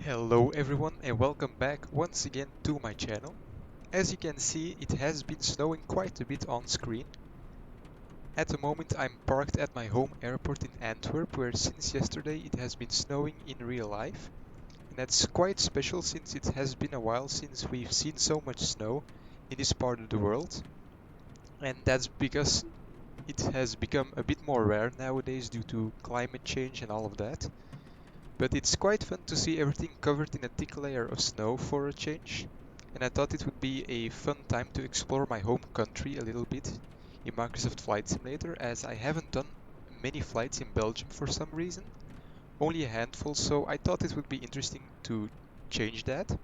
Hello everyone and welcome back once again to my channel. As you can see, it has been snowing quite a bit on screen. At the moment I'm parked at my home airport in Antwerp, where since yesterday it has been snowing in real life. And that's quite special since it has been a while since we've seen so much snow in this part of the world. And that's because it has become a bit more rare nowadays due to climate change and all of that. But it's quite fun to see everything covered in a thick layer of snow for a change. And I thought it would be a fun time to explore my home country a little bit in Microsoft Flight Simulator, as I haven't done many flights in Belgium for some reason, only a handful, so I thought it would be interesting to change that.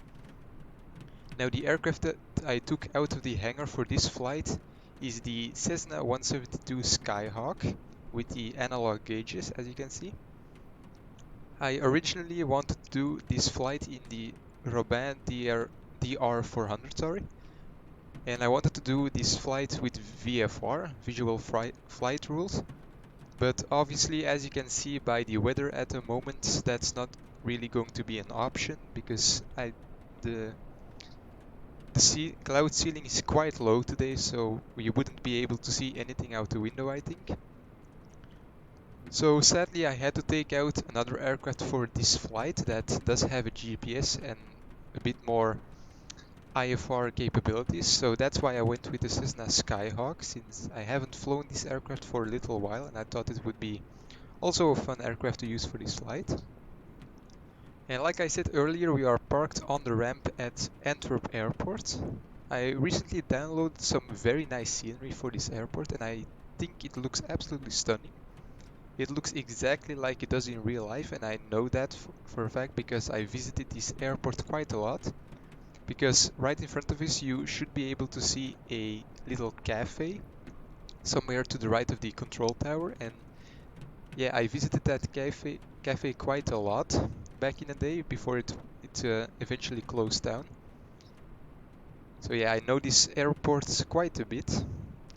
Now the aircraft that I took out of the hangar for this flight is the Cessna 172 Skyhawk with the analog gauges, as you can see. I originally wanted to do this flight in the Robin DR400, sorry, and I wanted to do this flight with VFR, Visual Flight Rules, but obviously, as you can see by the weather at the moment, that's not really going to be an option because the cloud ceiling is quite low today, so you wouldn't be able to see anything out the window, I think. So sadly I had to take out another aircraft for this flight that does have a GPS and a bit more IFR capabilities, so that's why I went with the Cessna Skyhawk, since I haven't flown this aircraft for a little while and I thought it would be also a fun aircraft to use for this flight. And like I said earlier, we are parked on the ramp at Antwerp Airport. I recently downloaded some very nice scenery for this airport and I think it looks absolutely stunning. It looks exactly like it does in real life, and I know that for a fact because I visited this airport quite a lot. Because right in front of us you should be able to see a little cafe somewhere to the right of the control tower, and yeah, I visited that cafe quite a lot back in the day before it eventually closed down. So yeah, I know this airport quite a bit,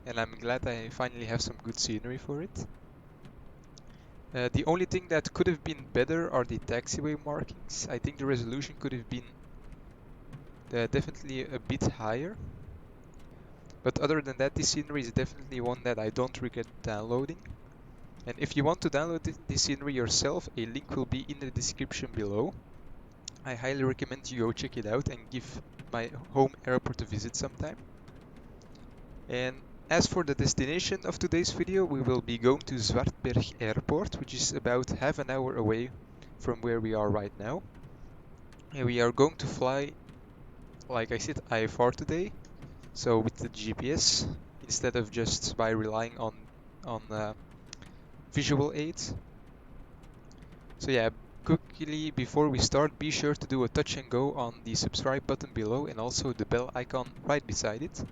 and I'm glad I finally have some good scenery for it. The only thing that could have been better are the taxiway markings. I think the resolution could have been definitely a bit higher. But other than that, this scenery is definitely one that I don't regret downloading. And if you want to download this scenery yourself, a link will be in the description below. I highly recommend you go check it out and give my home airport a visit sometime. And as for the destination of today's video, we will be going to Zwartberg Airport, which is about half an hour away from where we are right now. And we are going to fly, like I said, IFR today, so with the GPS, instead of just by relying on visual aids. So yeah, quickly before we start, be sure to do a touch and go on the subscribe button below and also the bell icon right beside it.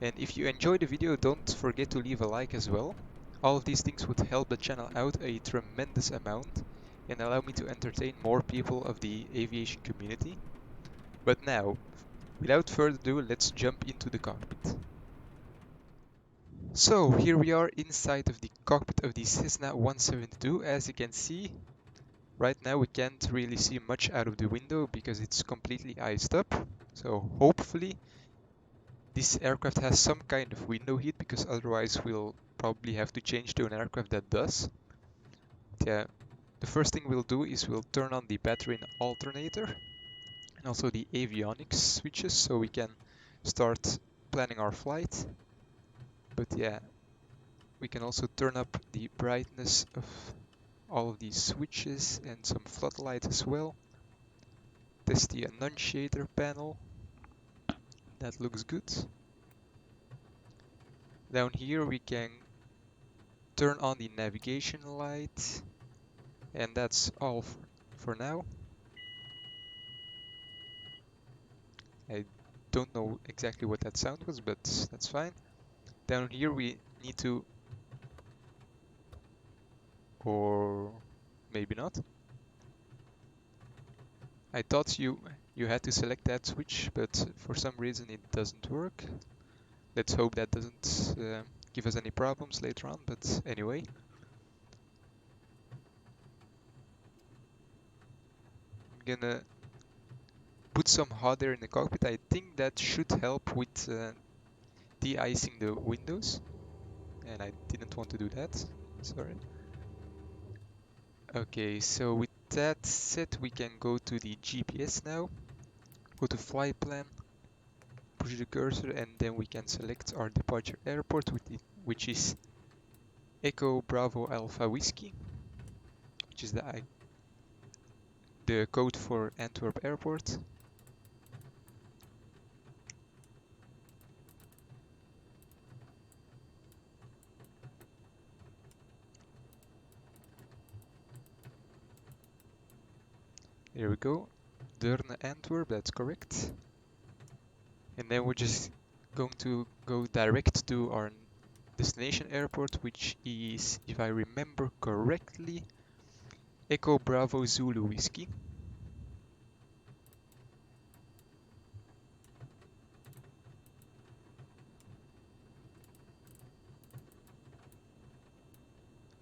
And if you enjoyed the video, don't forget to leave a like as well. All of these things would help the channel out a tremendous amount and allow me to entertain more people of the aviation community. But now, without further ado, let's jump into the cockpit. So here we are inside of the cockpit of the Cessna 172. As you can see, right now we can't really see much out of the window because it's completely iced up. So hopefully this aircraft has some kind of window heat, because otherwise we'll probably have to change to an aircraft that does. But yeah, the first thing we'll do is we'll turn on the battery and alternator and also the avionics switches so we can start planning our flight. But yeah, we can also turn up the brightness of all of these switches and some floodlight as well. Test the annunciator panel. That looks good. Down here we can turn on the navigation light, and that's all for now. I don't know exactly what that sound was, but that's fine. Down here we need to, or maybe not. I thought you had to select that switch, but for some reason it doesn't work. Let's hope that doesn't give us any problems later on, but anyway. I'm gonna put some hot air in the cockpit. I think that should help with de-icing the windows, and I didn't want to do that, sorry. Okay, so with that set we can go to the GPS now, go to flight plan, push the cursor, and then we can select our departure airport, which is Echo Bravo Alpha Whiskey, which is the code for Antwerp Airport. There we go, Deurne Antwerp, that's correct. And then we're just going to go direct to our destination airport, which is, if I remember correctly, Echo Bravo Zulu Whiskey.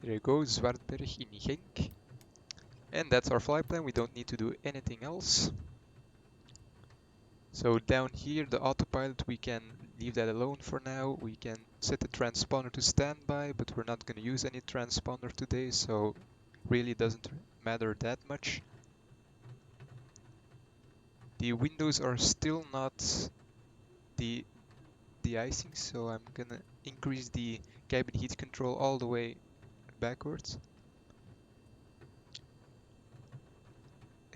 There you go, Zwartberg in Genk. And that's our flight plan, we don't need to do anything else. So down here, the autopilot, we can leave that alone for now. We can set the transponder to standby, but we're not going to use any transponder today, so really doesn't matter that much. The windows are still not de-icing, so I'm gonna increase the cabin heat control all the way backwards.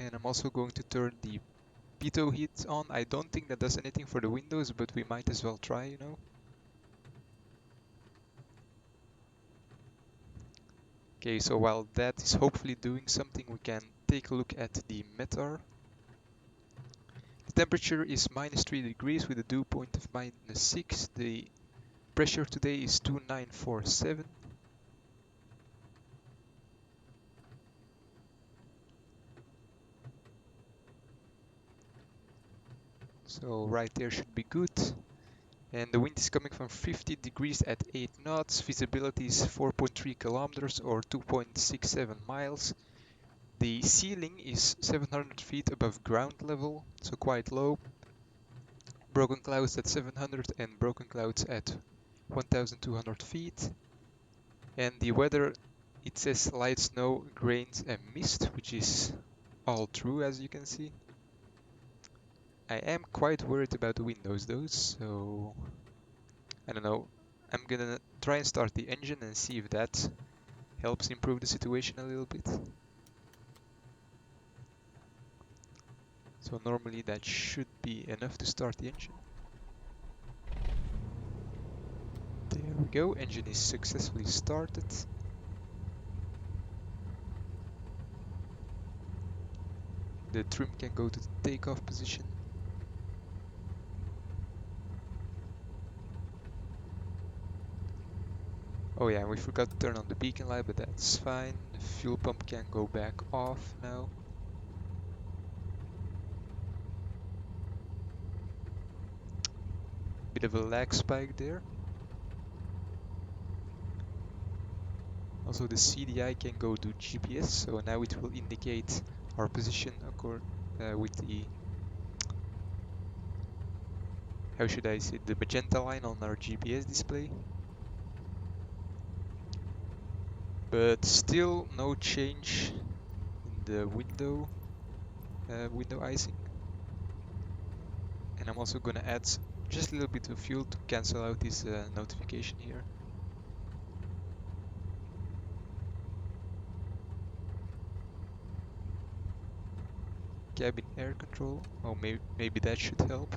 And I'm also going to turn the pitot heat on. I don't think that does anything for the windows, but we might as well try, you know. Okay, so while that is hopefully doing something, we can take a look at the METAR. The temperature is -3 degrees with a dew point of -6. The pressure today is 2947. So right there should be good. And the wind is coming from 50 degrees at 8 knots. Visibility is 4.3 kilometers or 2.67 miles. The ceiling is 700 feet above ground level, so quite low. Broken clouds at 700 and broken clouds at 1200 feet. And the weather, it says light snow, grains and mist, which is all true as you can see. I am quite worried about the windows though, so I don't know. I'm gonna try and start the engine and see if that helps improve the situation a little bit. So normally that should be enough to start the engine. There we go, engine is successfully started. The trim can go to the takeoff position. Oh yeah, we forgot to turn on the beacon light, but that's fine. The fuel pump can go back off now. Bit of a lag spike there. Also the CDI can go to GPS, so now it will indicate our position with the, how should I say, the magenta line on our GPS display. But still no change in the window icing. And I'm also gonna add just a little bit of fuel to cancel out this notification here. Cabin air control, oh maybe that should help.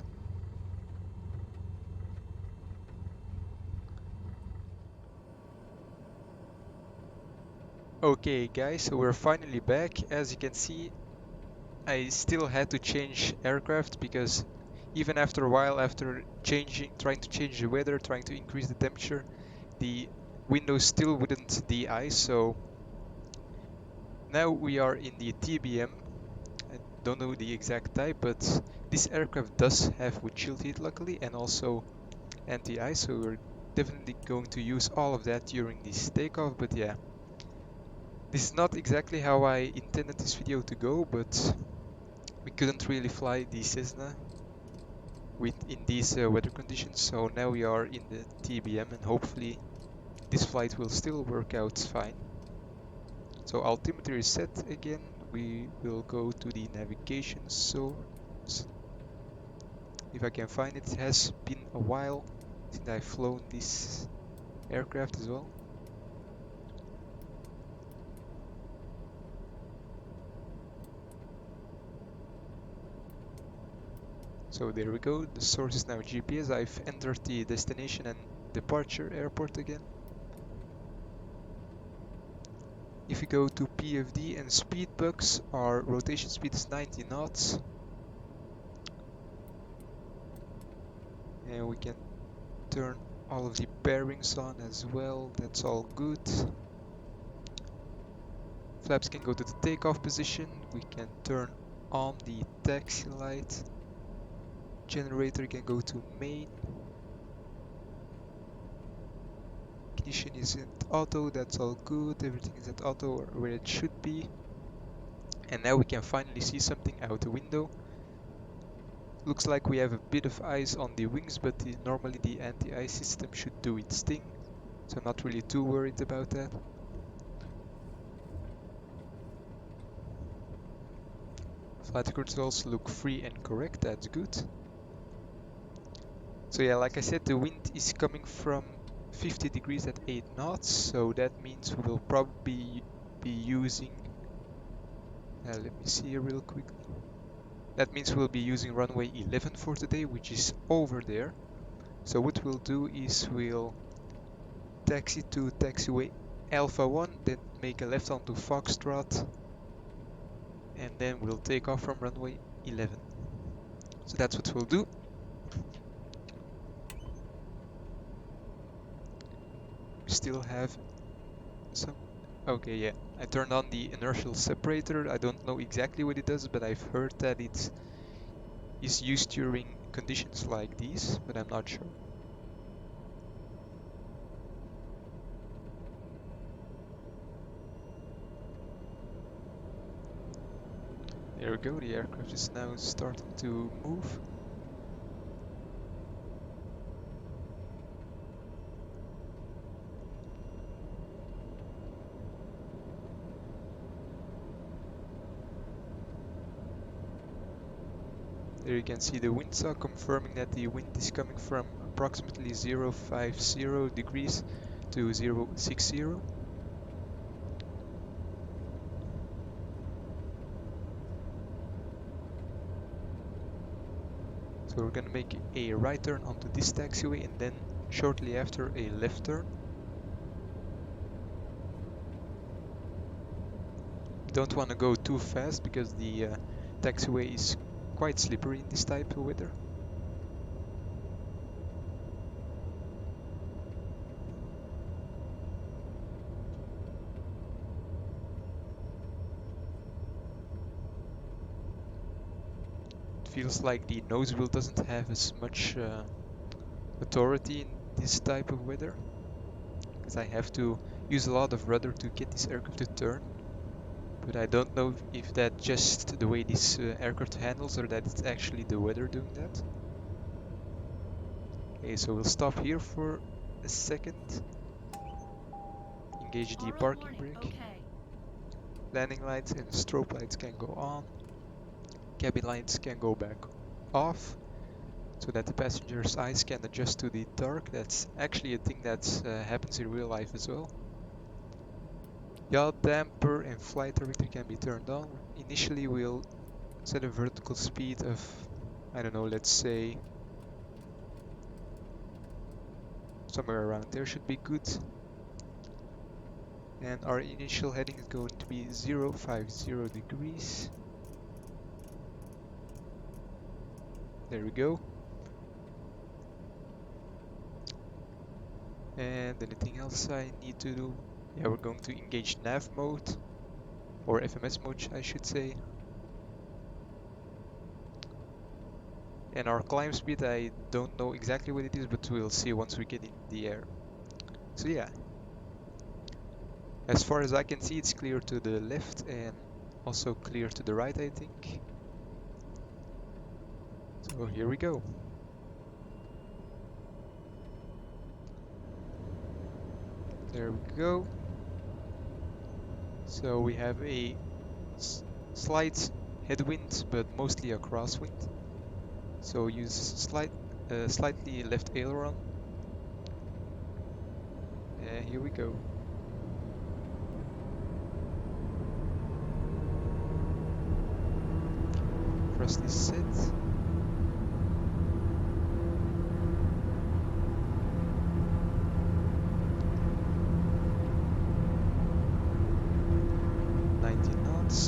Okay guys, so we're finally back. As you can see, I still had to change aircraft because even after a while, after trying to change the weather, trying to increase the temperature, the windows still wouldn't de-ice. So now we are in the TBM. I don't know the exact type, but this aircraft does have windshield heat luckily, and also anti-ice, so we're definitely going to use all of that during this takeoff. But yeah, this is not exactly how I intended this video to go, but We couldn't really fly the Cessna in these weather conditions, so now we are in the TBM and hopefully this flight will still work out fine. So altimeter is set again. We will go to the navigation source. If I can find it. It has been a while since I've flown this aircraft as well. So there we go, the source is now GPS. I've entered the destination and departure airport again. If we go to PFD and speed bugs, our rotation speed is 90 knots. And we can turn all of the bearings on as well, that's all good. Flaps can go to the takeoff position. We can turn on the taxi light. Generator can go to main. Ignition is at auto, that's all good. Everything is at auto or where it should be. And now we can finally see something out the window. Looks like we have a bit of ice on the wings, but normally the anti-ice system should do its thing. So not really too worried about that. Flight controls look free and correct, that's good. So yeah, like I said, the wind is coming from 50 degrees at 8 knots, so that means we will probably be using... let me see here real quickly. That means we'll be using runway 11 for today, which is over there. So what we'll do is we'll taxi to taxiway Alpha 1, then make a left onto Foxtrot, and then we'll take off from runway 11. So that's what we'll do. We still have some... Okay, yeah, I turned on the inertial separator. I don't know exactly what it does, but I've heard that it is used during conditions like these, but I'm not sure. There we go, the aircraft is now starting to move. There you can see the wind saw confirming that the wind is coming from approximately 050 degrees to 060. So we're gonna make a right turn onto this taxiway and then shortly after a left turn. We don't want to go too fast because the taxiway is quite slippery in this type of weather. Feels like the nose wheel doesn't have as much authority in this type of weather, because I have to use a lot of rudder to get this aircraft to turn, but I don't know if that's just the way this aircraft handles or that it's actually the weather doing that. Okay, so we'll stop here for a second, engage the parking brake. Okay. Landing lights and strobe lights can go on. Cabin lights can go back off, so that the passenger's eyes can adjust to the dark. That's actually a thing that happens in real life as well. Yaw damper and flight director can be turned on. Initially we'll set a vertical speed of, I don't know, let's say somewhere around there should be good. And our initial heading is going to be 050 degrees. There we go. And anything else I need to do? Yeah, we're going to engage nav mode, or FMS mode I should say. And our climb speed, I don't know exactly what it is, but we'll see once we get in the air. So yeah, as far as I can see, it's clear to the left and also clear to the right, I think. So here we go. There we go. So we have a slight headwind, but mostly a crosswind. So use slightly left aileron. And here we go. Thrust is set.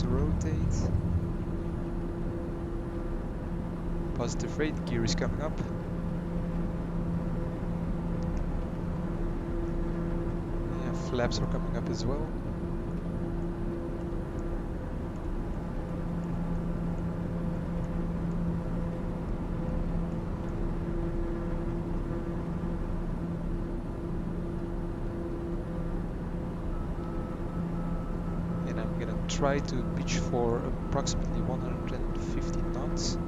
Rotate. Positive rate, gear is coming up. Yeah, flaps are coming up as well. And I'm gonna try to pitch for approximately 150 knots.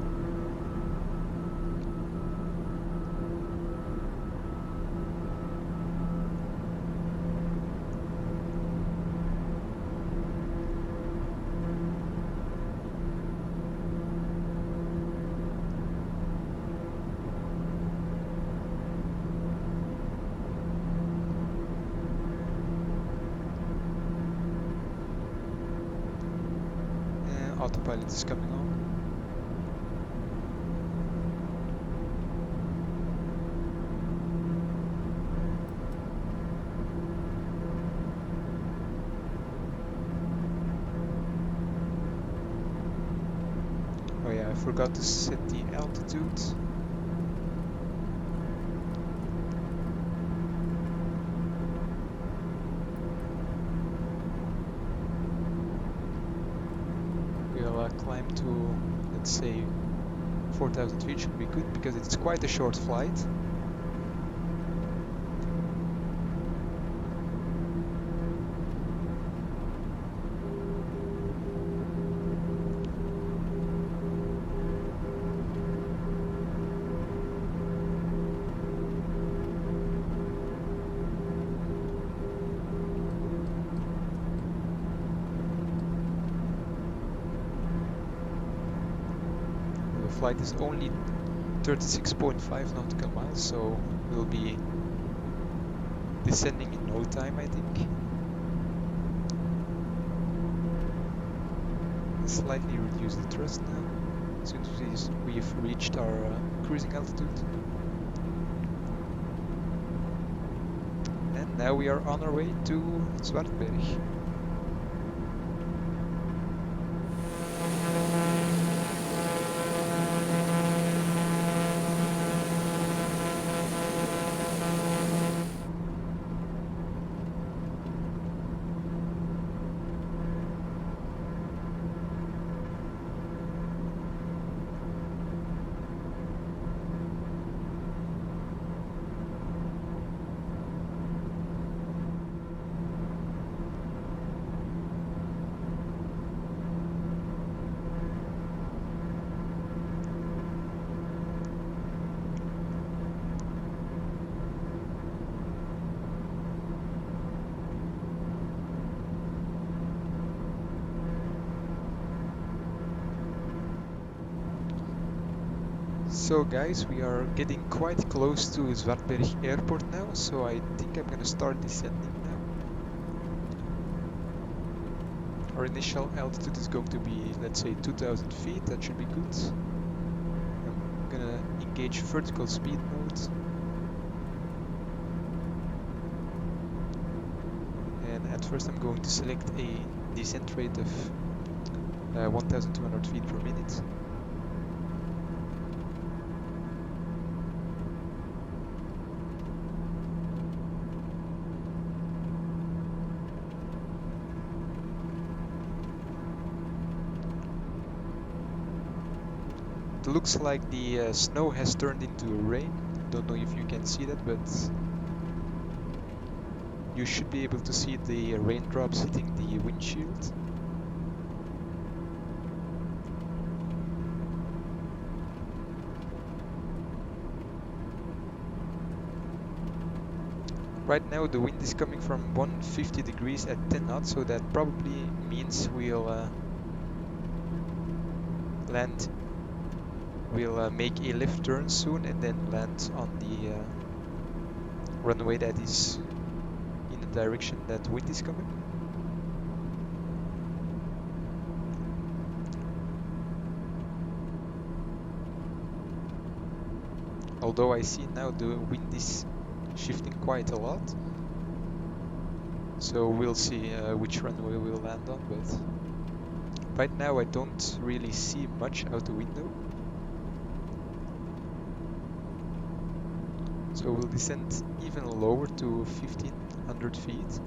Autopilot is coming on. Oh yeah, I forgot to set the altitude. Climb to, let's say, 4,000 feet should be good because it's quite a short flight. Flight is only 36.5 nautical miles, so we'll be descending in no time, I think. Slightly reduce the thrust now, since we've reached our cruising altitude. And now we are on our way to Zwartberg. So guys, we are getting quite close to Zwartberg airport now, so I think I'm gonna start descending now. Our initial altitude is going to be, let's say, 2,000 feet, that should be good. I'm gonna engage vertical speed mode. And at first I'm going to select a descent rate of 1,200 feet per minute. It looks like the snow has turned into rain. Don't know if you can see that, but you should be able to see the raindrops hitting the windshield. Right now the wind is coming from 150 degrees at 10 knots, so that probably means we'll land. We'll make a left turn soon and then land on the runway that is in the direction that wind is coming. Although I see now the wind is shifting quite a lot. So we'll see which runway we'll land on, but right now I don't really see much out the window. So we'll descend even lower to 1500 feet.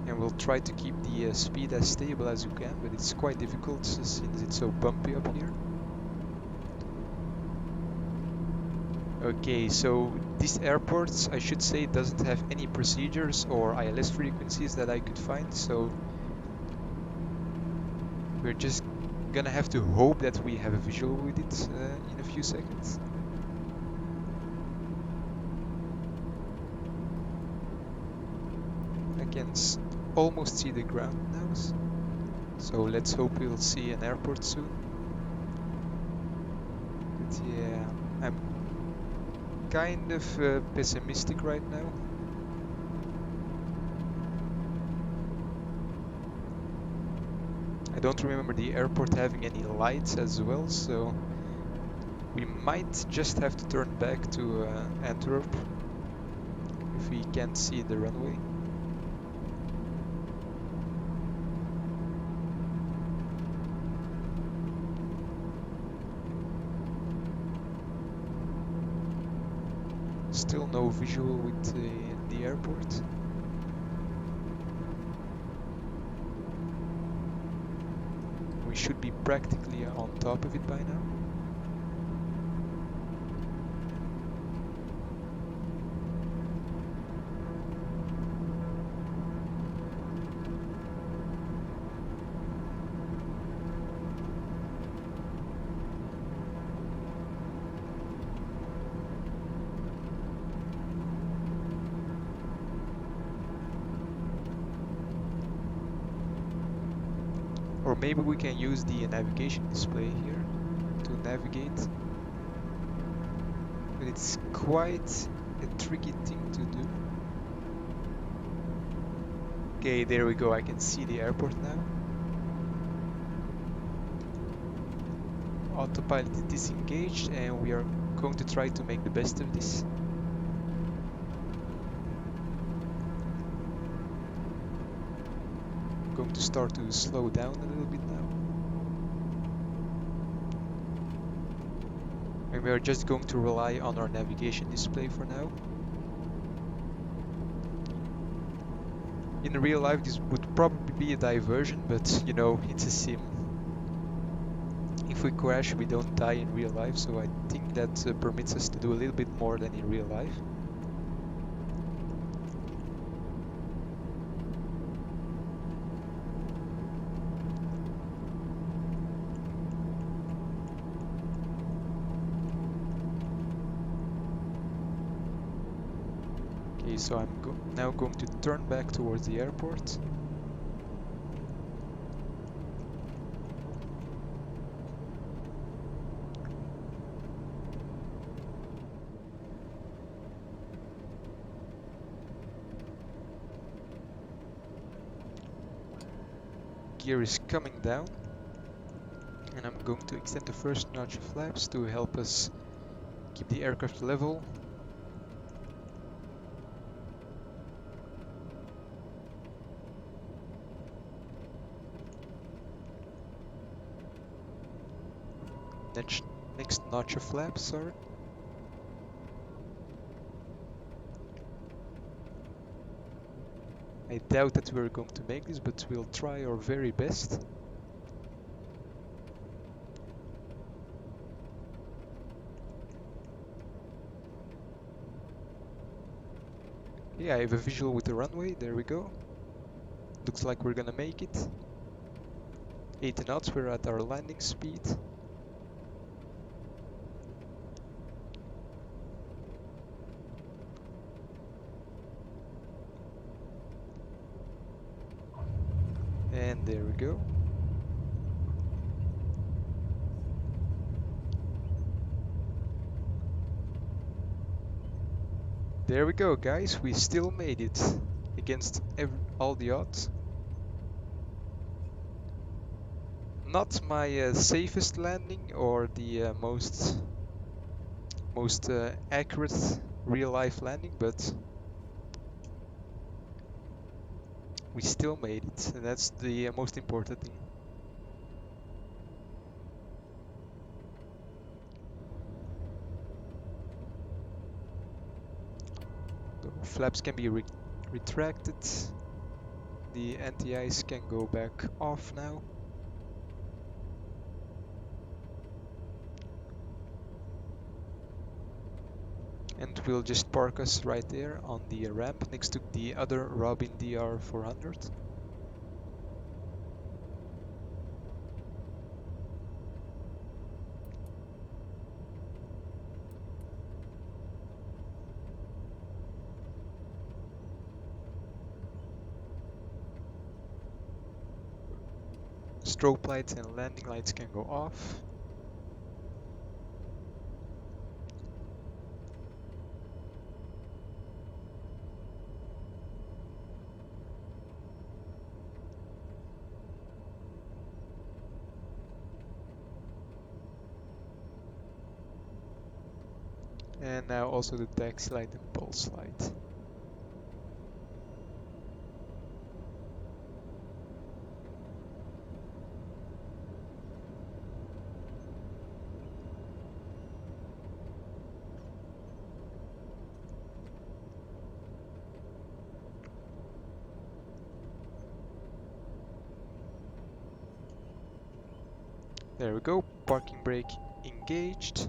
And we'll try to keep the speed as stable as you can, but it's quite difficult since it's so bumpy up here. Okay, so this airport, I should say, doesn't have any procedures or ILS frequencies that I could find, so we're just gonna have to hope that we have a visual with it in a few seconds. I can almost see the ground now, so let's hope we'll see an airport soon. But yeah, I'm kind of pessimistic right now. I don't remember the airport having any lights as well, so we might just have to turn back to Antwerp if we can't see the runway. Still no visual with the airport. We should be practically on top of it by now. Or maybe we can use the navigation display here to navigate. But it's quite a tricky thing to do. Okay, there we go. I can see the airport now. Autopilot is disengaged and we are going to try to make the best of this. Going to start to slow down a little bit now. And we are just going to rely on our navigation display for now. In real life this would probably be a diversion, but you know, it's a sim. If we crash we don't die in real life, so I think that permits us to do a little bit more than in real life. So I'm now going to turn back towards the airport. Gear is coming down, and I'm going to extend the first notch of flaps to help us keep the aircraft level. Next notch of flaps, sorry. I doubt that we're going to make this, but we'll try our very best. Yeah, I have a visual with the runway, there we go. Looks like we're gonna make it. 80 knots, we're at our landing speed. And there we go. There we go, guys. We still made it against all the odds. Not my safest landing or the most accurate real-life landing, but we still made it, and that's the most important thing. The flaps can be retracted. The anti-ice can go back off now. And we'll just park us right there on the ramp next to the other Robin DR400. Strobe lights and landing lights can go off. And now also the taxi light and pulse light. There we go, parking brake engaged.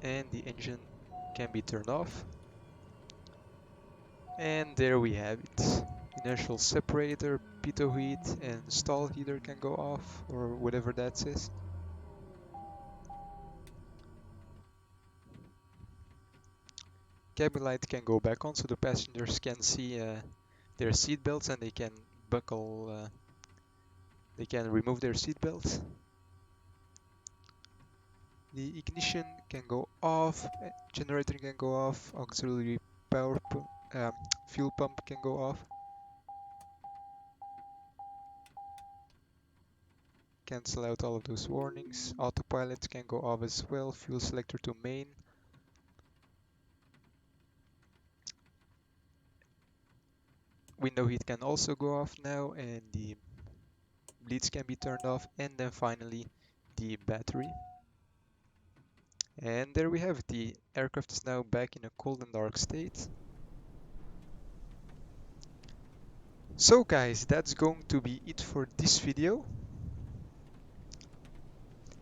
And the engine can be turned off. And there we have it. Inertial separator, pitot heat and stall heater can go off, or whatever that says. Cabin light can go back on so the passengers can see their seat belts and they can they can remove their seat belts. The ignition can go off, generator can go off, auxiliary fuel pump can go off. Cancel out all of those warnings. Autopilot can go off as well. Fuel selector to main. Window heat can also go off now, and the bleeds can be turned off. And then finally the battery. And there we have it. The aircraft is now back in a cold and dark state. So guys, that's going to be it for this video.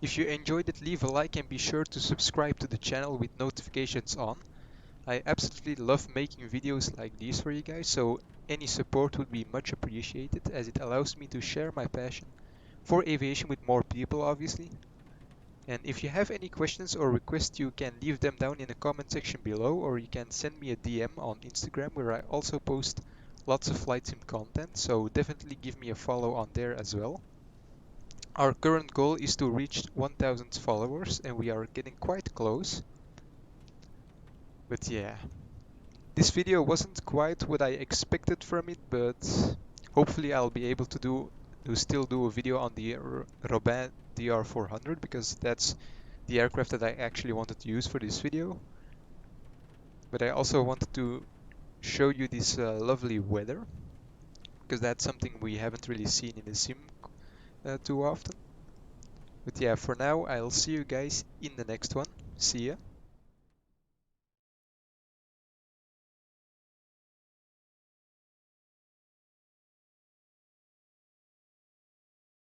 If you enjoyed it, leave a like and be sure to subscribe to the channel with notifications on. I absolutely love making videos like these for you guys, so any support would be much appreciated as it allows me to share my passion for aviation with more people, obviously. And if you have any questions or requests, you can leave them down in the comment section below, or you can send me a DM on Instagram, where I also post lots of flight sim content, so definitely give me a follow on there as well. Our current goal is to reach 1000 followers, and we are getting quite close. But yeah, this video wasn't quite what I expected from it, but hopefully I'll be able to still do a video on the Robin DR400, because that's the aircraft that I actually wanted to use for this video. But I also wanted to show you this lovely weather, because that's something we haven't really seen in the sim too often. But yeah, for now, I'll see you guys in the next one. See ya.